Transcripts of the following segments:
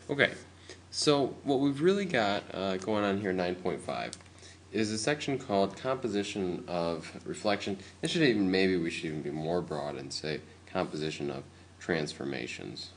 Okay, so what we've really got going on here, 9.5, is a section called composition of reflection. It should even, maybe we should even be more broad and say composition of transformations.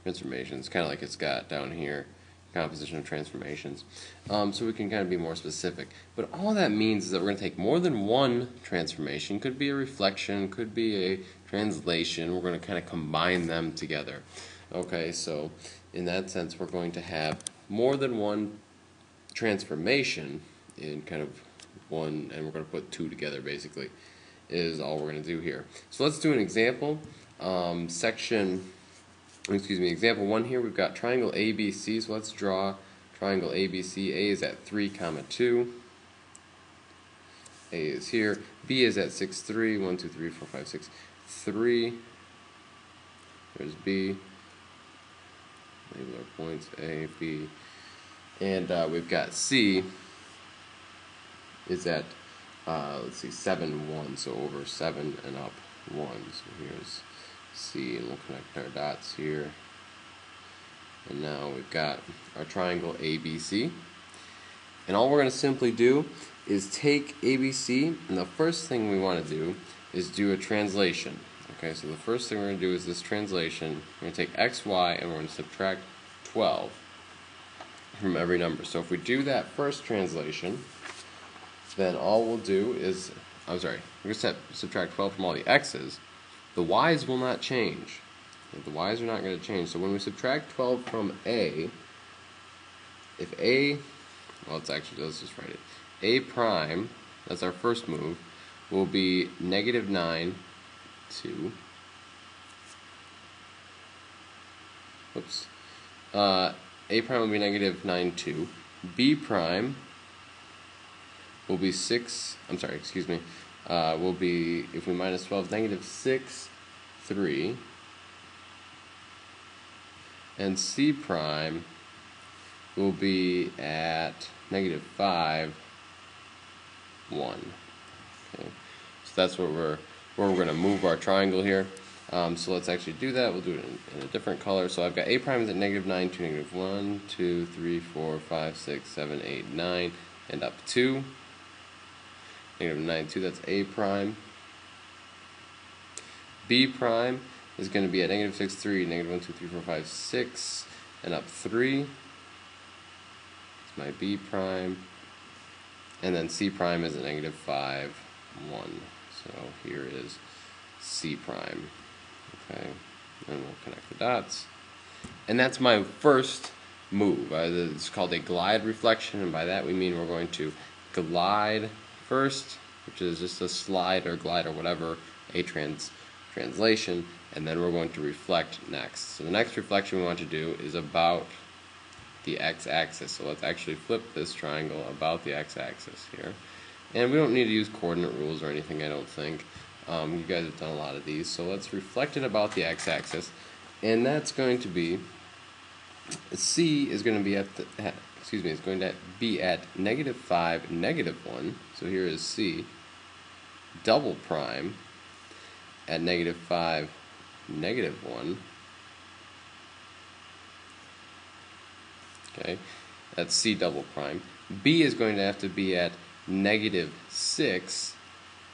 Transformations, kind of like it's got down here, composition of transformations. So we can kind of be more specific. But all that means is that we're going to take more than one transformation. Could be a reflection, could be a translation. We're going to kind of combine them together. Okay, so in that sense, we're going to have more than one transformation in kind of one, and we're going to put two together basically, is all we're going to do here. So let's do an example. Example 1 here, we've got triangle ABC, so let's draw triangle ABC. A is at 3, 2. A is here. B is at 6, 3. 1, 2, 3, 4, 5, 6, 3. There's B. Label our points, A, B. And we've got C is at, 7, 1, so over 7 and up 1. So here's C, and we'll connect our dots here. And now we've got our triangle ABC. And all we're going to simply do is take ABC, and the first thing we want to do is do a translation. Okay, so the first thing we're going to do is this translation. We're going to take x, y, and we're going to subtract 12 from every number. So if we do that first translation, then all we'll do is, we're going to subtract 12 from all the x's. The y's will not change. The y's are not going to change. So when we subtract 12 from A, if A, well, let's just write it. A prime, that's our first move, will be negative 9, 2. Whoops. A prime will be negative 9, 2. B prime will be 6, will be, if we minus 12, negative 6, 3. And C prime will be at negative 5, 1. Okay, so that's where we're going to move our triangle here. So let's actually do that. We'll do it in a different color. So I've got A prime is at negative 9, 2, negative 1, 2, 3, 4, 5, 6, 7, 8, 9, and up 2. Negative 9, 2, that's A prime. B prime is going to be at negative 6, 3, negative 1, 2, 3, 4, 5, 6, and up 3. It's my B prime. And then C prime is at negative 5, 1. So here is C prime. Okay, and we'll connect the dots. And that's my first move. It's called a glide reflection, and by that we mean we're going to glide first, which is just a slide or glide or whatever, a translation, and then we're going to reflect next. So the next reflection we want to do is about the x-axis. So let's actually flip this triangle about the x-axis here. And we don't need to use coordinate rules or anything, I don't think. You guys have done a lot of these. So let's reflect it about the x-axis, and that's going to be, C is going to be is going to be at negative 5, negative 1. So here is C, double prime, at negative 5, negative 1. Okay, that's C double prime. B is going to have to be at negative 6,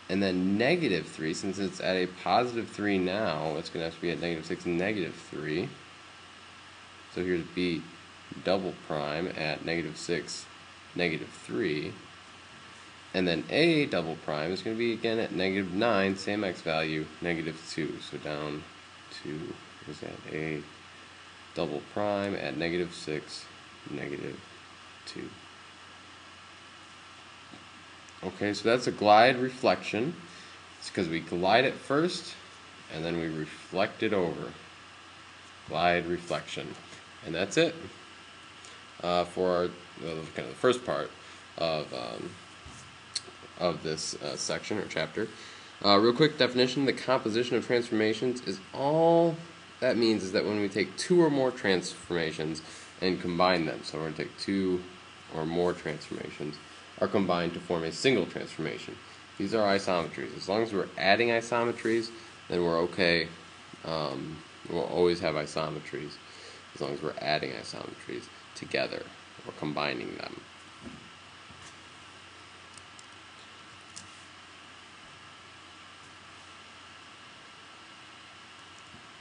and then negative 3. Since it's at a positive 3 now, it's going to have to be at negative 6, negative 3. So here's B double prime at negative 6, negative 3. And then A double prime is going to be again at negative 9, same x value, negative 2. So down to, is that A double prime at negative 6, negative 2. Okay, so that's a glide reflection. It's because we glide it first, and then we reflect it over. Glide reflection. And that's it for our, kind of the first part of this section or chapter. Real quick definition: the composition of transformations is all that means is that when we take two or more transformations and combine them, so we're going to take two or more transformations, are combined to form a single transformation. These are isometries. As long as we're adding isometries, then we're okay. We'll always have isometries as long as we're adding isometries together or combining them.